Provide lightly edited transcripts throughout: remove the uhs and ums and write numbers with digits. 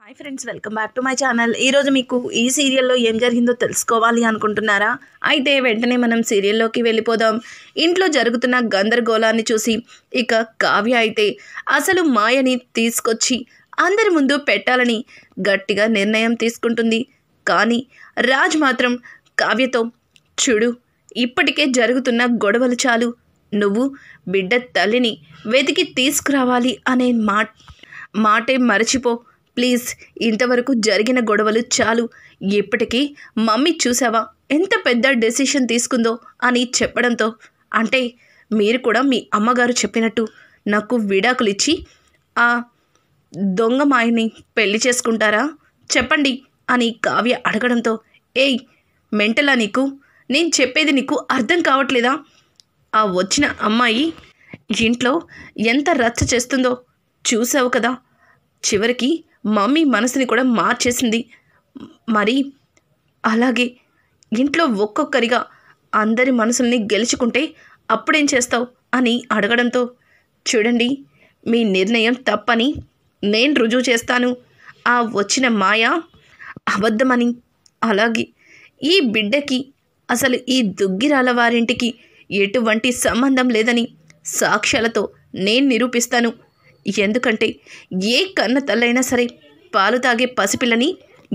Hi friends, welcome back to my channel. ఈరోజు మీకు ఈ సీరియల్లో ఏం జరిగిందో తెలుసుకోవాలి అనుకుంటున్నారా? అయితే వెంటనే మనం సీరియల్లోకి వెళ్ళిపోదాం. ఇంట్లో జరుగుతున్న గందరగోళాన్ని చూసి ఇక కావ్య అయితే అసలు మాయని తీసుకొచ్చి అందరి ముందు పెట్టాలని గట్టిగా నిర్ణయం తీసుకుంటుంది. కానీ రాజ్ మాత్రం కావ్యతో, చూడు, ఇప్పటికే జరుగుతున్న గొడవలు చాలు, నువ్వు బిడ్డ తల్లిని వెతికి తీసుకురావాలి అనే మాటే మరచిపో ప్లీజ్. ఇంతవరకు జరిగిన గొడవలు చాలు. ఇప్పటికీ మమ్మీ చూసావా ఎంత పెద్ద డెసిషన్ తీసుకుందో అని చెప్పడంతో, అంటే మీరు కూడా మీ అమ్మగారు చెప్పినట్టు నాకు విడాకులు ఇచ్చి ఆ దొంగ మాయని పెళ్లి చేసుకుంటారా చెప్పండి అని కావ్య అడగడంతో, ఏయ్ మెంటలా నీకు? నేను చెప్పేది నీకు అర్థం కావట్లేదా? ఆ వచ్చిన అమ్మాయి ఇంట్లో ఎంత రచ్చ చేస్తుందో చూసావు కదా. చివరికి మమ్మీ మనసుని కూడా మార్చేసింది. మరి అలాగే ఇంట్లో ఒక్కొక్కరిగా అందరి మనసుల్ని గెలుచుకుంటే అప్పుడేం చేస్తావు అని అడగడంతో, చూడండి, మీ నిర్ణయం తప్పని నేను రుజువు చేస్తాను. ఆ వచ్చిన మాయ అబద్ధమని, అలాగే ఈ బిడ్డకి అసలు ఈ దుగ్గిరాల వారింటికి ఎటువంటి సంబంధం లేదని సాక్ష్యాలతో నేను నిరూపిస్తాను. ఎందుకంటే ఏ కన్న తల్లైనా సరే పాలు తాగే పసిపిల్లని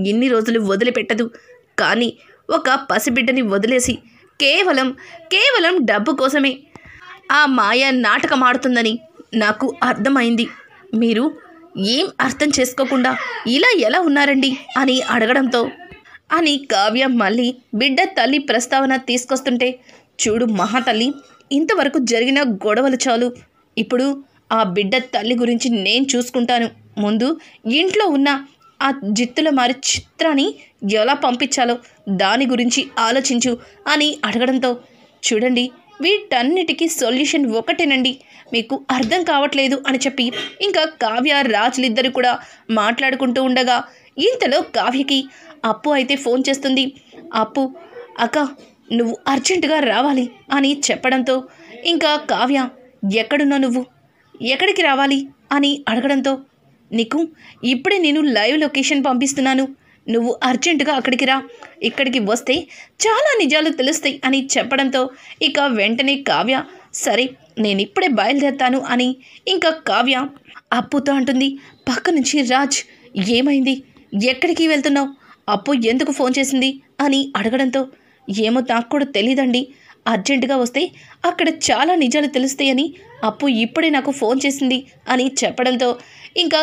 ఇన్ని రోజులు వదిలిపెట్టదు. కానీ ఒక పసిబిడ్డని వదిలేసి కేవలం డబ్బు కోసమే ఆ మాయ నాటకం ఆడుతుందని నాకు అర్థమైంది. మీరు ఏం అర్థం చేసుకోకుండా ఇలా ఎలా ఉన్నారండి అని అడగడంతో, అని కావ్య మళ్ళీ బిడ్డ తల్లి ప్రస్తావన తీసుకొస్తుంటే, చూడు మహాతల్లి, ఇంతవరకు జరిగిన గొడవలు చాలు. ఇప్పుడు ఆ బిడ్డ తల్లి గురించి నేను చూసుకుంటాను. ముందు ఇంట్లో ఉన్న ఆ జిత్తుల మారి చిత్రాన్ని ఎలా పంపించాలో దాని గురించి ఆలోచించు అని అడగడంతో, చూడండి, వీటన్నిటికీ సొల్యూషన్ ఒకటేనండి, మీకు అర్థం కావట్లేదు అని చెప్పి ఇంకా కావ్య రాజులిద్దరు కూడా మాట్లాడుకుంటూ ఉండగా ఇంతలో కావ్యకి అప్పు అయితే ఫోన్ చేస్తుంది. అప్పు, అక్క నువ్వు అర్జెంటుగా రావాలి అని చెప్పడంతో, ఇంకా కావ్య, ఎక్కడున్నావు నువ్వు, ఎక్కడికి రావాలి అని అడగడంతో, నీకు ఇప్పుడే నేను లైవ్ లొకేషన్ పంపిస్తున్నాను, నువ్వు అర్జెంటుగా అక్కడికి రా, ఇక్కడికి వస్తే చాలా నిజాలు తెలుస్తాయి అని చెప్పడంతో ఇక వెంటనే కావ్య, సరే నేను ఇప్పుడే బయలుదేరుతాను అని ఇంకా కావ్య అప్పుతో అంటుంది. పక్క నుంచి రాజ్, ఏమైంది, ఎక్కడికి వెళ్తున్నావు, అప్పు ఎందుకు ఫోన్ చేసింది అని అడగడంతో, ఏమో నాకు కూడా తెలీదండి, అర్జెంటుగా వస్తే అక్కడ చాలా నిజాలు తెలుస్తాయని అప్పు ఇప్పుడే నాకు ఫోన్ చేసింది అని చెప్పడంతో ఇంకా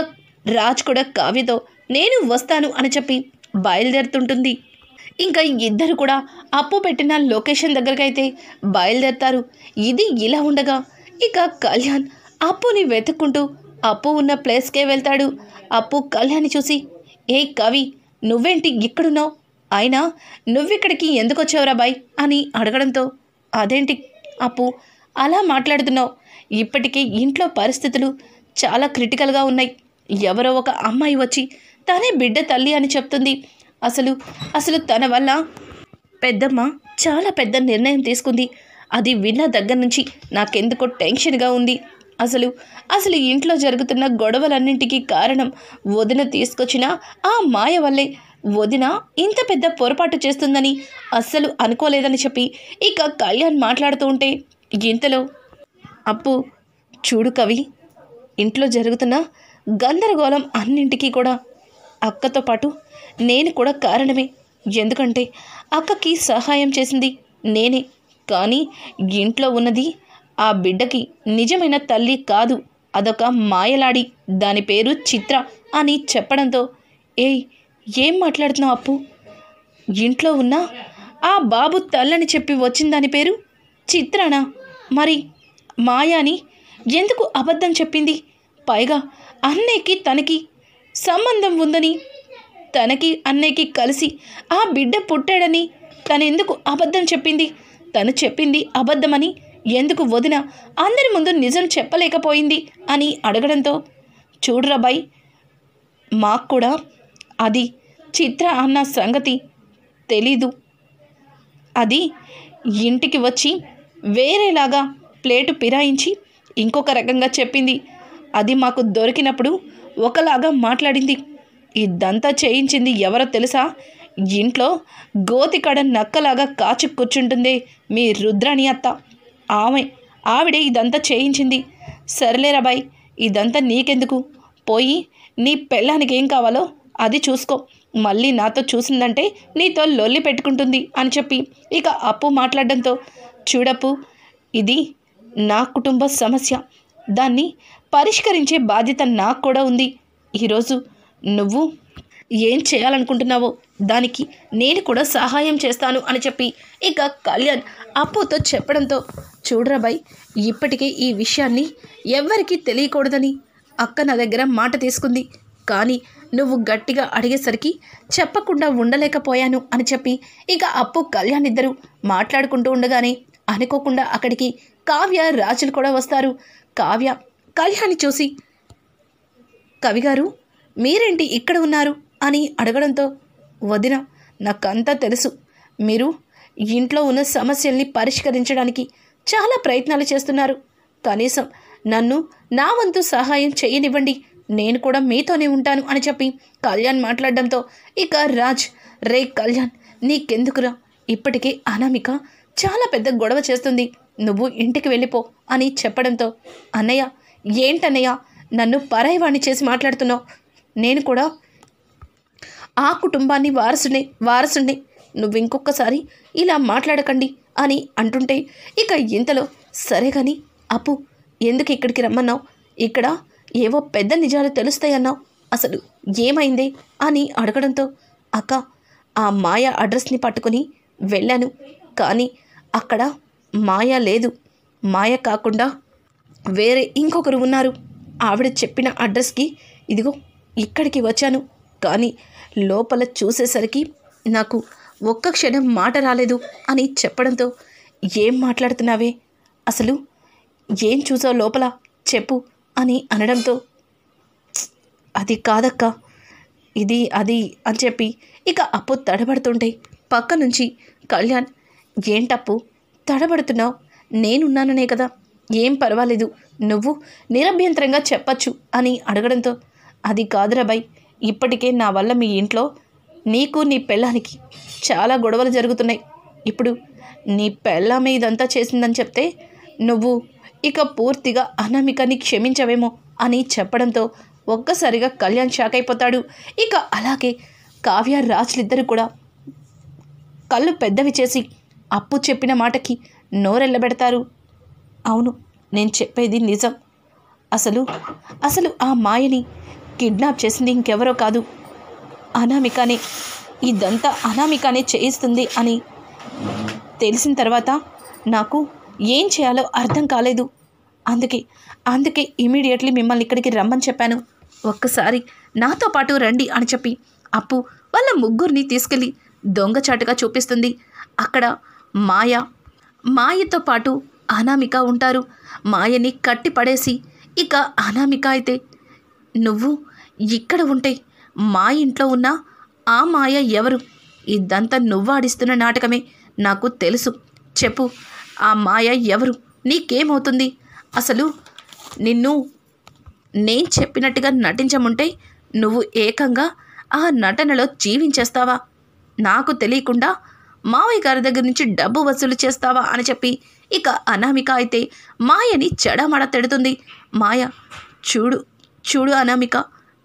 రాజ్ కూడా కావ్యతో, నేను వస్తాను అని చెప్పి బయలుదేరుతుంటుంది. ఇంకా ఇద్దరు కూడా అప్పు పెట్టిన లొకేషన్ దగ్గరకైతే బయలుదేరుతారు. ఇది ఇలా ఉండగా ఇక కళ్యాణ్ అప్పుని వెతుక్కుంటూ అప్పు ఉన్న ప్లేస్కే వెళ్తాడు. అప్పు కళ్యాణ్ని చూసి, ఏ కవి, నువ్వేంటి ఇక్కడున్నావు, అయినా నువ్విక్కడికి ఎందుకు వచ్చావురా బాయ్ అని అడగడంతో, అదేంటి అప్పు అలా మాట్లాడుతున్నావు, ఇప్పటికే ఇంట్లో పరిస్థితులు చాలా క్రిటికల్గా ఉన్నాయి, ఎవరో ఒక అమ్మాయి వచ్చి తనే బిడ్డ తల్లి అని చెప్తుంది, అసలు తన వల్ల పెద్దమ్మ చాలా పెద్ద నిర్ణయం తీసుకుంది, అది విన్న దగ్గర నుంచి నాకెందుకో టెన్షన్గా ఉంది, అసలు ఇంట్లో జరుగుతున్న గొడవలన్నింటికీ కారణం వదిన తీసుకొచ్చిన ఆ మాయ వల్లే, వదిన ఇంత పెద్ద పొరపాటు చేస్తుందని అస్సలు అనుకోలేదని చెప్పి ఇక కళ్యాణ్ మాట్లాడుతూ ఉంటే, ఇంతలో అప్పు, చూడు కవి, ఇంట్లో జరుగుతున్న గందరగోళం అన్నింటికీ కూడా అక్కతో పాటు నేను కూడా కారణమే, ఎందుకంటే అక్కకి సహాయం చేసింది నేనే, కానీ ఇంట్లో ఉన్నది ఆ బిడ్డకి నిజమైన తల్లి కాదు, అదొక మాయలాడి, దాని పేరు చిత్ర అని చెప్పడంతో, ఏం మాట్లాడుతున్నావు అప్పు, ఇంట్లో ఉన్న ఆ బాబు తల్లని చెప్పి వచ్చిన దాని పేరు చిత్రనా, మరి మాయాని ఎందుకు అబద్ధం చెప్పింది, పైగా అన్నయ్యకి తనకి సంబంధం ఉందని, తనకి అన్నయ్యకి కలిసి ఆ బిడ్డ పుట్టాడని తనెందుకు అబద్ధం చెప్పింది, తను చెప్పింది అబద్ధమని ఎందుకు వదిన అందరి ముందు నిజం చెప్పలేకపోయింది అని అడగడంతో, చూడురాబాయ్, మాకు కూడా అది చిత్ర అన్న సంగతి తెలీదు, అది ఇంటికి వచ్చి వేరేలాగా ప్లేటు పిరాయించి ఇంకొక రకంగా చెప్పింది, అది మాకు దొరికినప్పుడు ఒకలాగా మాట్లాడింది, ఇదంతా చేయించింది ఎవరో తెలుసా? ఇంట్లో గోతికాడ నక్కలాగా కాచి కూర్చుంటుంది మీ రుద్రాణి అత్త. ఆవిడే ఇదంతా చేయించింది. సరేలేరా బాయ్, ఇదంతా నీకెందుకు? పోయి నీ పెళ్ళానికి ఏం కావాలో అది చూసుకో. మళ్ళీ నాతో చూసిందంటే నీతో లొల్లి పెట్టుకుంటుంది అని చెప్పి ఇక అప్పు మాట్లాడడంతో, చూడప్పు, ఇది నా కుటుంబ సమస్య. దాన్ని పరిష్కరించే బాధ్యత నాకు కూడా ఉంది. ఈరోజు నువ్వు ఏం చేయాలనుకుంటున్నావో దానికి నేను కూడా సహాయం చేస్తాను అని చెప్పి ఇక కళ్యాణ్ అప్పుతో చెప్పడంతో, చూడరా బాయ్, ఇప్పటికే ఈ విషయాన్ని ఎవ్వరికీ తెలియకూడదని అక్క నా దగ్గర మాట తీసుకుంది. కానీ నువ్వు గట్టిగా అడిగేసరికి చెప్పకుండా ఉండలేకపోయాను అని చెప్పి ఇక అప్పు కళ్యాణ్ ఇద్దరు మాట్లాడుకుంటూ ఉండగానే అనుకోకుండా అక్కడికి కావ్య రాజులు కూడా వస్తారు. కావ్య కళ్యాణ్ని చూసి, కవిగారు మీరేంటి ఇక్కడ ఉన్నారు అని అడగడంతో, వదిన, నాకంతా తెలుసు. మీరు ఇంట్లో ఉన్న సమస్యల్ని పరిష్కరించడానికి చాలా ప్రయత్నాలు చేస్తున్నారు. కనీసం నన్ను నా వంతు సహాయం చేయనివ్వండి, నేను కూడా మీతోనే ఉంటాను అని చెప్పి కళ్యాణ్ మాట్లాడడంతో ఇక రాజ్, రే కళ్యాణ్, నీకెందుకురా? ఇప్పటికే అనామిక చాలా పెద్ద గొడవ చేస్తుంది, నువ్వు ఇంటికి వెళ్ళిపో అని చెప్పడంతో, అన్నయ్య, ఏంటన్నయ్య నన్ను పరాయివాణ్ణి చేసి మాట్లాడుతున్నావు? నేను కూడా ఆ కుటుంబాన్ని వారసుని నువ్వు ఇంకొకసారి ఇలా మాట్లాడకండి అని అంటుంటే ఇక ఇంతలో, సరే కానీ అప్పు, ఎందుకు ఇక్కడికి రమ్మన్నావు? ఇక్కడ ఏవో పెద్ద నిజాలు తెలుస్తాయన్నావు, అసలు ఏమైంది అని అడగడంతో, అక్క, ఆ మాయ అడ్రస్ని పట్టుకుని వెళ్ళాను, కానీ అక్కడ మాయ లేదు. మాయ కాకుండా వేరే ఇంకొకరు ఉన్నారు. ఆవిడ చెప్పిన అడ్రస్కి ఇదిగో ఇక్కడికి వచ్చాను. కానీ లోపల చూసేసరికి నాకు ఒక్క క్షణం మాట రాలేదు అని చెప్పడంతో, ఏం మాట్లాడుతున్నావే? అసలు ఏం చూసావు లోపల చెప్పు అని అనడంతో, అది కాదక్క, ఇది అది అని చెప్పి ఇక అప్పు తడబడుతుంటే పక్క నుంచి కళ్యాణ్, ఏంటప్పు తడబడుతున్నావు? నేనున్నాననే కదా, ఏం పర్వాలేదు, నువ్వు నిరభ్యంతరంగా చెప్పచ్చు అని అడగడంతో, అది కాదురా బాయ్, ఇప్పటికే నా వల్ల మీ ఇంట్లో నీకు నీ పెళ్ళానికి చాలా గొడవలు జరుగుతున్నాయి. ఇప్పుడు నీ పెళ్ళామే ఇదంతా చేసిందని చెప్తే నువ్వు ఇక పూర్తిగా అనామికని క్షమించవేమో అని చెప్పడంతో ఒక్కసారిగా కళ్యాణ్ షాక్ అయిపోతాడు. ఇక అలాగే కావ్య రాజులిద్దరు కూడా కళ్ళు పెద్దవి చేసి అప్పు చెప్పిన మాటకి నోరెళ్ళబెడతారు. అవును, నేను చెప్పేది నిజం. అసలు ఆ మాయని కిడ్నాప్ చేసింది ఇంకెవరో కాదు, అనామికనే. ఇదంతా అనామికనే చేయిస్తుంది అని తెలిసిన తర్వాత నాకు ఏం చేయాలో అర్థం కాలేదు. అందుకే ఇమీడియట్లీ మిమ్మల్ని ఇక్కడికి రమ్మని చెప్పాను. ఒక్కసారి నాతో పాటు రండి అని చెప్పి అప్పు వాళ్ళ ముగ్గురిని తీసుకెళ్ళి దొంగచాటుగా చూపిస్తుంది. అక్కడ మాయతో పాటు అనామిక ఉంటారు. మాయని కట్టి పడేసి ఇక అనామిక అయితే, నువ్వు ఇక్కడ ఉంటే మా ఇంట్లో ఉన్న ఆ మాయ ఎవరు? ఇదంతా నువ్వాడిస్తున్న నాటకమే, నాకు తెలుసు. చెప్పు, ఆ మాయ ఎవరు? నీకేమవుతుంది? అసలు నిన్ను నేను చెప్పినట్టుగా నటించముంటే నువ్వు ఏకంగా ఆ నటనలో జీవించేస్తావా? నాకు తెలియకుండా మావయ్య గారి దగ్గర నుంచి డబ్బు వసూలు చేస్తావా అని చెప్పి ఇక అనామిక అయితే మాయని చెడమడ తిడుతుంది. మాయ, చూడు అనామిక,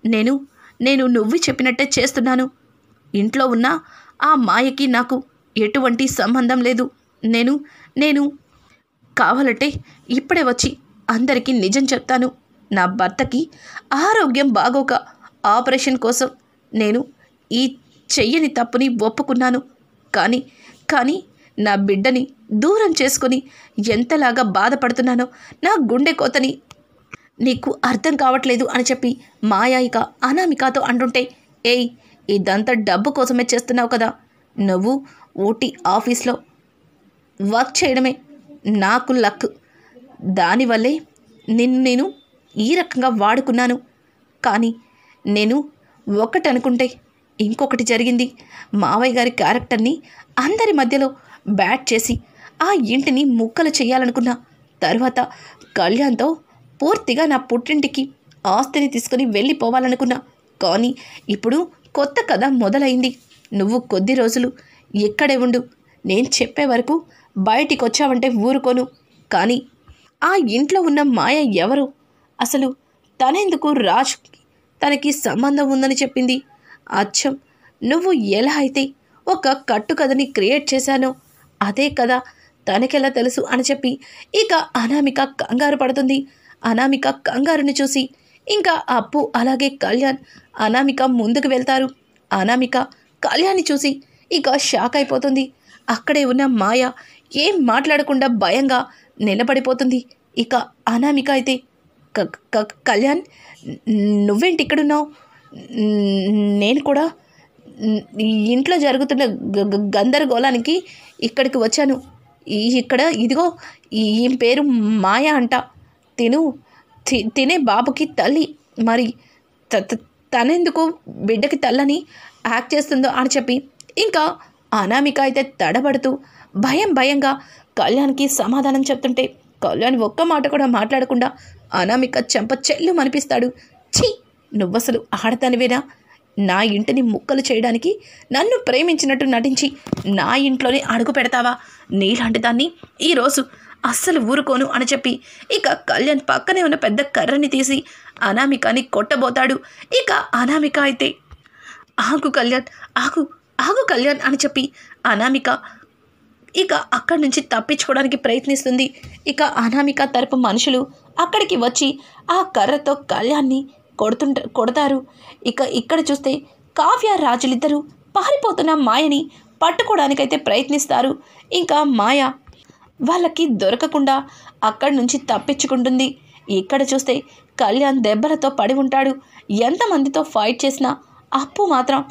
నేను నువ్వు చెప్పినట్టే చేస్తున్నాను. ఇంట్లో ఉన్న ఆ మాయకి నాకు ఎటువంటి సంబంధం లేదు. నేను కావాలంటే ఇప్పుడే వచ్చి అందరికీ నిజం చెప్తాను. నా భర్తకి ఆరోగ్యం బాగోక ఆపరేషన్ కోసం నేను ఈ చెయ్యని తప్పుని ఒప్పుకున్నాను. కానీ నా బిడ్డని దూరం చేసుకొని ఎంతలాగా బాధపడుతున్నానో నా గుండె కోతని నీకు అర్థం కావట్లేదు అని చెప్పి మాయ ఇక అనామికతో అంటుంటే, ఏయ్, ఇదంతా డబ్బు కోసమే చేస్తున్నావు కదా. నువ్వు ఊటీ ఆఫీస్లో వర్క్ చేయడమే నాకు లక్. దానివల్లే నేను ఈ రకంగా వాడుకున్నాను. కానీ నేను ఒకటి అనుకుంటే ఇంకొకటి జరిగింది. మావయ్య గారి క్యారెక్టర్ని అందరి మధ్యలో బ్యాట్ చేసి ఆ ఇంటిని ముక్కలు చేయాలనుకున్నా. తర్వాత కళ్యాణ్తో పూర్తిగా నా పుట్టింటికి ఆస్తిని తీసుకుని వెళ్ళిపోవాలనుకున్నా. కానీ ఇప్పుడు కొత్త కథ మొదలైంది. నువ్వు కొద్ది రోజులు ఇక్కడే ఉండు. నేను చెప్పే వరకు బయటికి వచ్చావంటే ఊరుకోను. కానీ ఆ ఇంట్లో ఉన్న మాయ ఎవరు? అసలు తనెందుకు రాజ్ తనకి సంబంధం ఉందని చెప్పింది? అచ్చం నువ్వు ఎలా అయితే ఒక కట్టుకథని క్రియేట్ చేశానో అదే కదా తనకెలా తెలుసు అని చెప్పి ఇక అనామిక కంగారు పడుతుంది. అనామిక కంగారుని చూసి ఇంకా అప్పు అలాగే కళ్యాణ్ అనామిక ముందుకు వెళ్తారు. అనామిక కళ్యాణ్ని చూసి ఇక షాక్ అయిపోతుంది. అక్కడే ఉన్న మాయ ఏం మాట్లాడకుండా భయంగా నిలబడిపోతుంది. ఇక అనామిక అయితే కళ్యాణ్ నువ్వేంటి ఇక్కడున్నావు? నేను కూడా ఇంట్లో జరుగుతున్న గందరగోళానికి ఇక్కడికి వచ్చాను. ఇక్కడ ఇదిగో ఈ పేరు మాయ అంట. తినే బాబుకి తల్లి. మరి తనెందుకు బిడ్డకి తల్లని యాక్ట్ చేస్తుందో అని చెప్పి ఇంకా అనామిక అయితే తడబడుతూ భయంగా కళ్యాణ్కి సమాధానం చెప్తుంటే కళ్యాణ్ ఒక్క మాట కూడా మాట్లాడకుండా అనామిక చెంప చెల్లు మనిపిస్తాడు. ఛీ, నువ్వసలు ఆడతానివేనా? నా ఇంటిని ముక్కలు చేయడానికి నన్ను ప్రేమించినట్టు నటించి నా ఇంట్లోనే అడుగు పెడతావా? నీలాంటి దాన్ని ఈరోజు అస్సలు ఊరుకోను అని చెప్పి ఇక కళ్యాణ్ పక్కనే ఉన్న పెద్ద కర్రని తీసి అనామికని కొట్టబోతాడు. ఇక అనామిక అయితే ఆగు కళ్యాణ్, ఆగు కళ్యాణ్ అని చెప్పి అనామిక ఇక అక్కడి నుంచి తప్పించుకోవడానికి ప్రయత్నిస్తుంది. ఇక అనామిక తరపు మనుషులు అక్కడికి వచ్చి ఆ కర్రతో కళ్యాణ్ని కొడతారు. ఇక ఇక్కడ చూస్తే కావ్య రాజులిద్దరూ పారిపోతున్న మాయని పట్టుకోవడానికైతే ప్రయత్నిస్తారు. ఇంకా మాయ వాళ్ళకి దొరకకుండా అక్కడి నుంచి తప్పించుకుంటుంది. ఇక్కడ చూస్తే కళ్యాణ్ దెబ్బలతో పడి ఉంటాడు. ఎంతమందితో ఫైట్ చేసినా అప్పు మాత్రం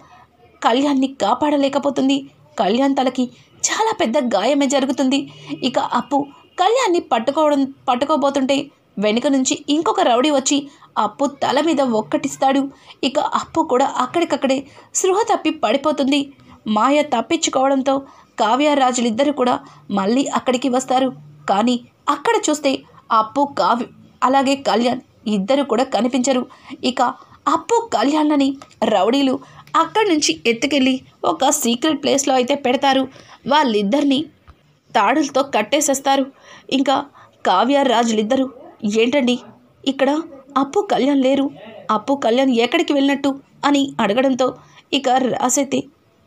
కళ్యాణ్ని కాపాడలేకపోతుంది. కళ్యాణ్ తలకి చాలా పెద్ద గాయమే జరుగుతుంది. ఇక అప్పు కళ్యాణ్ని పట్టుకోబోతుంటే వెనుక నుంచి ఇంకొక రౌడీ వచ్చి అప్పు తల మీద ఒక్కటిస్తాడు. ఇక అప్పు కూడా అక్కడికక్కడే స్పృహ తప్పి పడిపోతుంది. మాయ తప్పించుకోవడంతో కావ్యరాజులిద్దరూ కూడా మళ్ళీ అక్కడికి వస్తారు. కానీ అక్కడ చూస్తే అప్పు అలాగే కళ్యాణ్ ఇద్దరు కూడా కనిపించరు. ఇక అప్పు కళ్యాణ్ని రౌడీలు అక్కడి నుంచి ఎత్తుకెళ్ళి ఒక సీక్రెట్ ప్లేస్లో అయితే పెడతారు. వాళ్ళిద్దరినీ తాడులతో కట్టేసేస్తారు. ఇంకా కావ్యరాజులిద్దరూ ఏంటండి ఇక్కడ అప్పు కళ్యాణ్ లేరు, అప్పు కళ్యాణ్ ఎక్కడికి వెళ్ళినట్టు అని అడగడంతో ఇక రాసైతే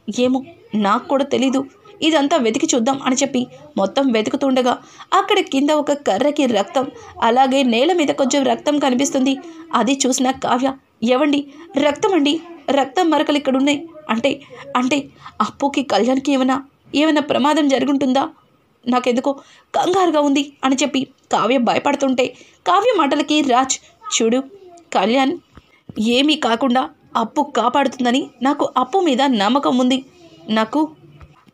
ఏమో నాకు కూడా తెలీదు, ఇదంతా వెతికి చూద్దాం అని చెప్పి మొత్తం వెతుకుతుండగా అక్కడ కింద ఒక కర్రకి రక్తం, అలాగే నేల మీద కొంచెం రక్తం కనిపిస్తుంది. అది చూసిన కావ్య ఎవండి రక్తం అండి, రక్తం మరకలు ఇక్కడ ఉన్నాయి అంటే అప్పుకి కళ్యాణ్కి ఏమైనా ప్రమాదం జరుగుంటుందా? నాకెందుకో కంగారుగా ఉంది అని చెప్పి కావ్య భయపడుతుంటే కావ్య మాటలకి రాజ్ చూడు కళ్యాణ్ ఏమీ కాకుండా అప్పు కాపాడుతుందని నాకు అప్పు మీద నమ్మకం ఉంది, నాకు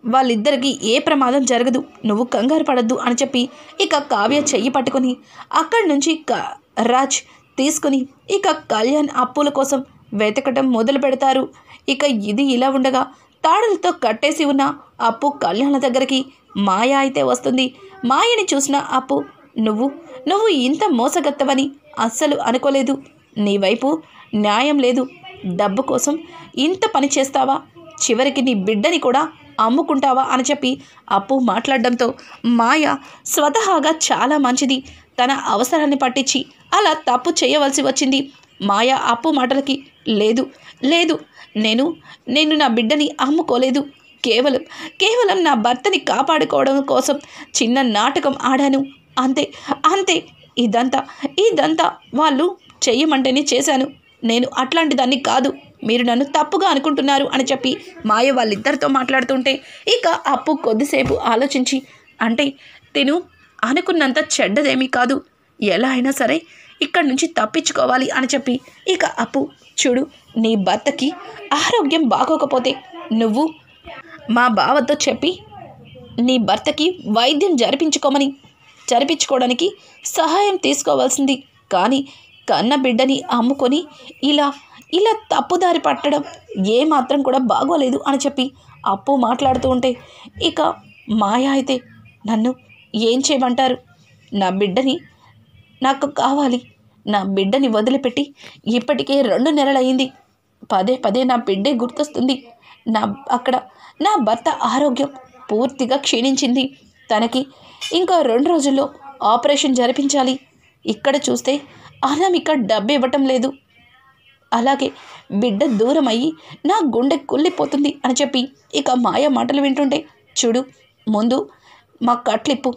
వాళ్ళిద్దరికి ఏ ప్రమాదం జరగదు, నువ్వు కంగారు పడద్దు అని చెప్పి ఇక కావ్య చెయ్యి పట్టుకొని అక్కడి నుంచి రాజ్ తీసుకుని ఇక కళ్యాణ్ అప్పుల కోసం వెతకటం మొదలు పెడతారు. ఇక ఇది ఇలా ఉండగా తాడులతో కట్టేసి ఉన్న అప్పు కళ్యాణ్ దగ్గరికి మాయ అయితే వస్తుంది. మాయని చూసిన అప్పు నువ్వు ఇంత మోసగత్తవని అస్సలు అనుకోలేదు, నీ వైపు న్యాయం లేదు, డబ్బు కోసం ఇంత పని చేస్తావా, చివరికి నీ బిడ్డని కూడా అమ్ముకుంటావా అని చెప్పి అప్పు మాట్లాడడంతో మాయ స్వతహాగా చాలా మంచిది, తన అవసరాన్ని పట్టించి అలా తప్పు చేయవలసి వచ్చింది. మాయ అప్పు మాటలకి లేదు నేను నా బిడ్డని అమ్ముకోలేదు, కేవలం నా భర్తని కాపాడుకోవడం కోసం చిన్న నాటకం ఆడాను, అంతే ఇదంతా వాళ్ళు చెయ్యమంటేనే చేశాను, నేను అట్లాంటి దాన్ని కాదు, మీరు నన్ను తప్పుగా అనుకుంటున్నారు అని చెప్పి మాయ వాళ్ళిద్దరితో మాట్లాడుతుంటే ఇక అప్పు కొద్దిసేపు ఆలోచించి అంటే తిను అనుకున్నంత చెడ్డదేమీ కాదు, ఎలా అయినా సరే ఇక్కడి నుంచి తప్పించుకోవాలి అని చెప్పి ఇక అప్పు చూడు నీ భర్తకి ఆరోగ్యం బాగోకపోతే నువ్వు మా బావతో చెప్పి నీ భర్తకి వైద్యం జరిపించుకోవడానికి సహాయం తీసుకోవాల్సింది, కానీ కన్న బిడ్డని అమ్ముకొని ఇలా తప్పుదారి పట్టడం ఏమాత్రం కూడా బాగోలేదు అని చెప్పి అప్పు మాట్లాడుతూ ఉంటే ఇక మాయ అయితే నన్ను ఏం చేయమంటారు, నా బిడ్డని నాకు కావాలి, నా బిడ్డని వదిలిపెట్టి ఇప్పటికే 2 నెలలయ్యింది, పదే పదే నా బిడ్డే గుర్తొస్తుంది. అక్కడ నా భర్త ఆరోగ్యం పూర్తిగా క్షీణించింది. తనకి ఇంకా 2 రోజుల్లో ఆపరేషన్ జరిపించాలి. ఇక్కడ చూస్తే అనామిక డబ్బు ఇవ్వటం లేదు. అలాగే బిడ్డ దూరం అయ్యి నా గుండె కుళ్ళిపోతుంది అని చెప్పి ఇక మాయ మాటలు వింటుంటే, చూడు ముందు మా కట్లిప్పు,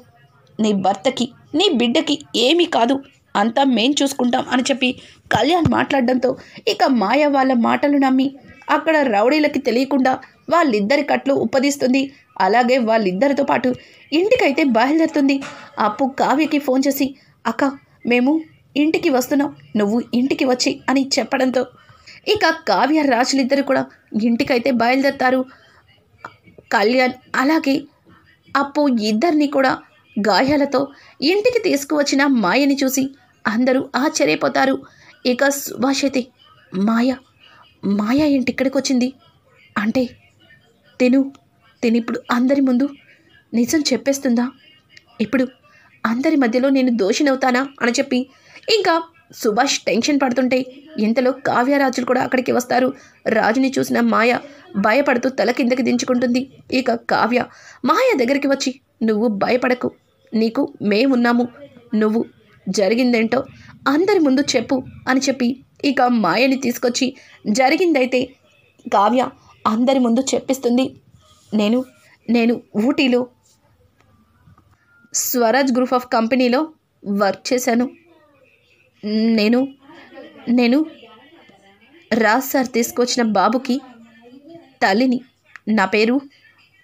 నీ భర్తకి నీ బిడ్డకి ఏమీ కాదు, అంతా మేం చూసుకుంటాం అని చెప్పి కళ్యాణ్ మాట్లాడడంతో ఇక మాయ వాళ్ళ మాటలు నమ్మి అక్కడ రౌడీలకి తెలియకుండా వాళ్ళిద్దరి కట్లు ఉప్పదీస్తుంది. అలాగే వాళ్ళిద్దరితో పాటు ఇంటికైతే బయలుదేరుతుంది. అప్పు కావ్యకి ఫోన్ చేసి, అక్క మేము ఇంటికి వస్తున్నాం, నువ్వు ఇంటికి వచ్చి అని చెప్పడంతో ఇక కావ్య రాజులిద్దరు కూడా ఇంటికైతే బయలుదేరుతారు. కళ్యాణ్ అలాగే అప్పు ఇద్దరిని కూడా గాయాలతో ఇంటికి తీసుకువచ్చిన మాయని చూసి అందరూ ఆశ్చర్యపోతారు. ఇక సుభాష్ అయితే, మాయ ఏంటి ఇక్కడికి వచ్చింది అంటే తినిప్పుడు అందరి ముందు నిజం చెప్పేస్తుందా? ఇప్పుడు అందరి మధ్యలో నేను దోషినవుతానా అని చెప్పి ఇంకా సుభాష్ టెన్షన్ పడుతుంటే ఇంతలో కావ్యరాజులు కూడా అక్కడికి వస్తారు. రాజుని చూసిన మాయ భయపడుతూ తల కిందకి దించుకుంటుంది. ఇక కావ్య మాయ దగ్గరికి వచ్చి, నువ్వు భయపడకు, నీకు మేమున్నాము, నువ్వు జరిగిందేంటో అందరి ముందు చెప్పు అని చెప్పి ఇక మాయని తీసుకొచ్చి జరిగిందైతే కావ్య అందరి ముందు చెప్పిస్తుంది. నేను ఊటీలో స్వరాజ్ గ్రూప్ ఆఫ్ కంపెనీలో వర్క్ చేశాను. నేను రాజ్ సార్ తీసుకొచ్చిన బాబుకి తల్లిని. నా పేరు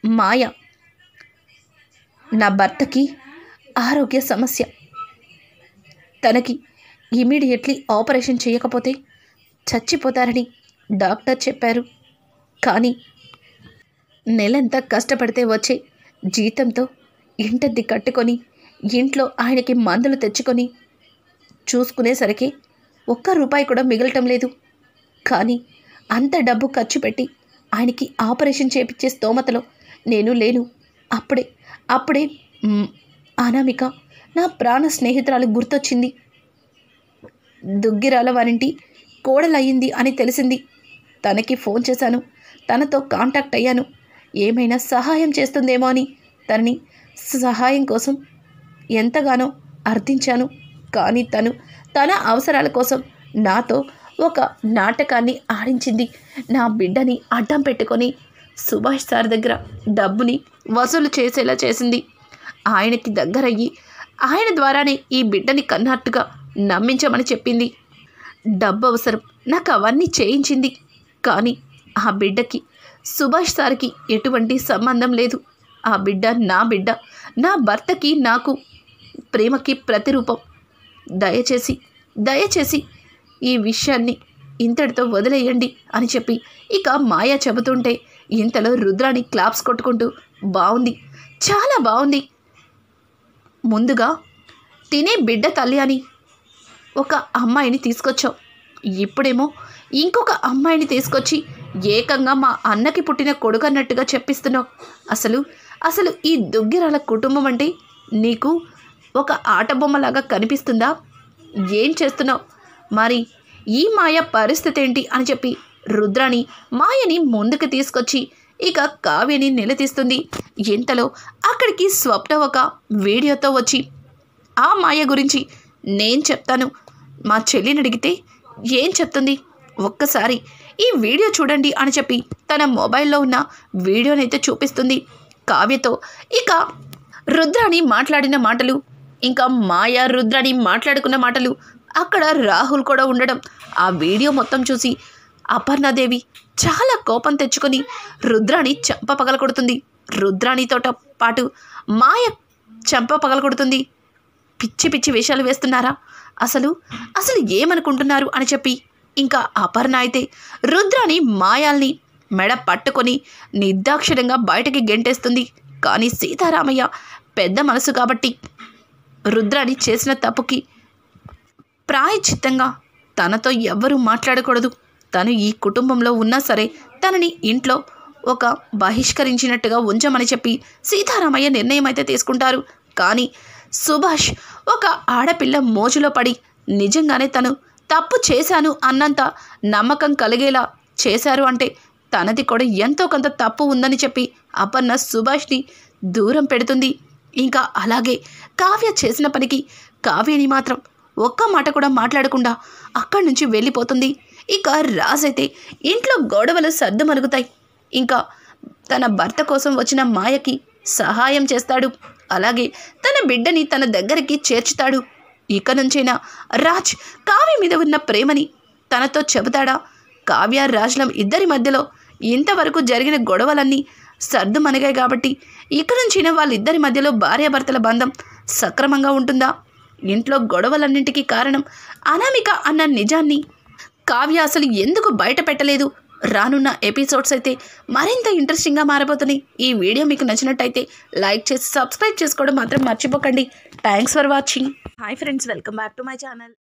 మాయ. నా భర్తకి ఆరోగ్య సమస్య. తనకి ఇమీడియట్లీ ఆపరేషన్ చేయకపోతే చచ్చిపోతారని డాక్టర్ చెప్పారు. కానీ నెలంతా కష్టపడితే వచ్చే జీతంతో ఇంటద్ది కట్టుకొని ఇంట్లో ఆయనకి మందులు తెచ్చుకొని చూసుకునేసరికి ₹1 కూడా మిగలటం లేదు. కానీ అంత డబ్బు ఖర్చు పెట్టి ఆయనకి ఆపరేషన్ చేపించే స్తోమతలో నేను లేను. అప్పుడే అనామిక నా ప్రాణ స్నేహితురాలు గుర్తొచ్చింది. దుగ్గిరాల వారింటి కోడలయ్యింది అని తెలిసింది. తనకి ఫోన్ చేశాను, తనతో కాంటాక్ట్ అయ్యాను, ఏమైనా సహాయం చేస్తుందేమో అని. తనని సహాయం కోసం ఎంతగానో అర్థించాను. కానీ తన అవసరాల కోసం నాతో ఒక నాటకాన్ని ఆడించింది. నా బిడ్డని అడ్డం పెట్టుకొని సుభాష్ సార్ దగ్గర డబ్బుని వసూలు చేసేలా చేసింది. ఆయనకి దగ్గరయ్యి ఆయన ద్వారానే ఈ బిడ్డని కన్నట్టుగా నమ్మించమని చెప్పింది. డబ్బు అవసరం నాకు అవన్నీ చేయించింది. కానీ ఆ బిడ్డకి సుభాష్ సార్కి ఎటువంటి సంబంధం లేదు. ఆ బిడ్డ, నా భర్తకి నాకు ప్రేమకి ప్రతిరూపం. దయచేసి ఈ విషయాన్ని ఇంతటితో వదిలేయండి అని చెప్పి ఇక మాయ చెబుతుంటే ఇంతలో రుద్రాని క్లాప్స్ కొట్టుకుంటూ, బాగుంది, చాలా బాగుంది, ముందుగా తినే బిడ్డ తల్లి అని ఒక అమ్మాయిని తీసుకొచ్చావు, ఇప్పుడేమో ఇంకొక అమ్మాయిని తీసుకొచ్చి ఏకంగా మా అన్నకి పుట్టిన కొడుకు అన్నట్టుగా చెప్పిస్తున్నావు. అసలు ఈ దుగ్గిరాల కుటుంబం అంటే నీకు ఒక ఆట బొమ్మలాగా కనిపిస్తుందా? ఏం చేస్తున్నావు? మరి ఈ మాయ పరిస్థితి ఏంటి అని చెప్పి రుద్రాని మాయని ముందుకు తీసుకొచ్చి ఇక కావ్యని నిలదీస్తుంది. ఇంతలో అక్కడికి స్వప్న ఒక వీడియోతో వచ్చి, ఆ మాయ గురించి నేను చెప్తాను, మా చెల్లిని అడిగితే ఏం చెప్తుంది, ఒక్కసారి ఈ వీడియో చూడండి అని చెప్పి తన మొబైల్లో ఉన్న వీడియోనైతే చూపిస్తుంది. కావ్యతో ఇక రుద్రాని మాట్లాడిన మాటలు, ఇంకా మాయ రుద్రాని మాట్లాడుకున్న మాటలు, అక్కడ రాహుల్ కూడా ఉండడం, ఆ వీడియో మొత్తం చూసి అపర్ణాదేవి చాలా కోపం తెచ్చుకొని రుద్రాని చెంప పగలకొడుతుంది. రుద్రానితో పాటు మాయ చెంప పగలకొడుతుంది. పిచ్చి వేషాలు వేస్తున్నారా? అసలు ఏమనుకుంటున్నారు అని చెప్పి ఇంకా అపర్ణ అయితే రుద్రాని మాయాల్ని మెడ పట్టుకొని నిర్దాక్షిణ్యంగా బయటకి గెంటేస్తుంది. కానీ సీతారామయ్య పెద్ద మనసు కాబట్టి రుద్రాని చేసిన తప్పుకి ప్రాయశ్చిత్తంగా తనతో ఎవ్వరూ మాట్లాడకూడదు, తను ఈ కుటుంబంలో ఉన్నా సరే తనని ఇంట్లో ఒక బహిష్కరించినట్టుగా ఉంచమని చెప్పి సీతారామయ్య నిర్ణయం అయితే తీసుకుంటారు. కానీ సుభాష్ ఒక ఆడపిల్ల మోజులో పడి నిజంగానే తను తప్పు చేశాను అన్నంత నమ్మకం కలిగేలా చేశారు అంటే తనది కూడా ఎంతో కొంత తప్పు ఉందని చెప్పి అపర్ణ సుభాష్ని దూరం పెడుతుంది. ఇంకా అలాగే కావ్య చేసిన పనికి కావ్యని మాత్రం ఒక్క మాట కూడా మాట్లాడకుండా అక్కడి నుంచి వెళ్ళిపోతుంది. ఇక రాజైతే ఇంట్లో గొడవలు సర్దుమణుగుతాయి. ఇంకా తన భర్త కోసం వచ్చిన మాయకి సహాయం చేస్తాడు. అలాగే తన బిడ్డని తన దగ్గరికి చేర్చుతాడు. ఇక నుంచైనా రాజ్ కావ్య మీద ఉన్న ప్రేమని తనతో చెబుతాడా? కావ్య రాజ్లం ఇద్దరి మధ్యలో ఇంతవరకు జరిగిన గొడవలన్నీ సర్దుమణిగాయి కాబట్టి ఇక నుంచైనా వాళ్ళిద్దరి మధ్యలో భార్యాభర్తల బంధం సక్రమంగా ఉంటుందా? ఇంట్లో గొడవలన్నింటికీ కారణం అనామిక అన్న నిజాన్ని కావ్య అసలు ఎందుకు బయట పెట్టలేదు? రానున్న ఎపిసోడ్స్ అయితే మరింత ఇంట్రెస్టింగ్గా మారబోతున్నాయి. ఈ వీడియో మీకు నచ్చినట్టయితే లైక్ చేసి సబ్స్క్రైబ్ చేసుకోవడం మాత్రం మర్చిపోకండి. Thanks for watching. Hi friends, welcome back to my channel.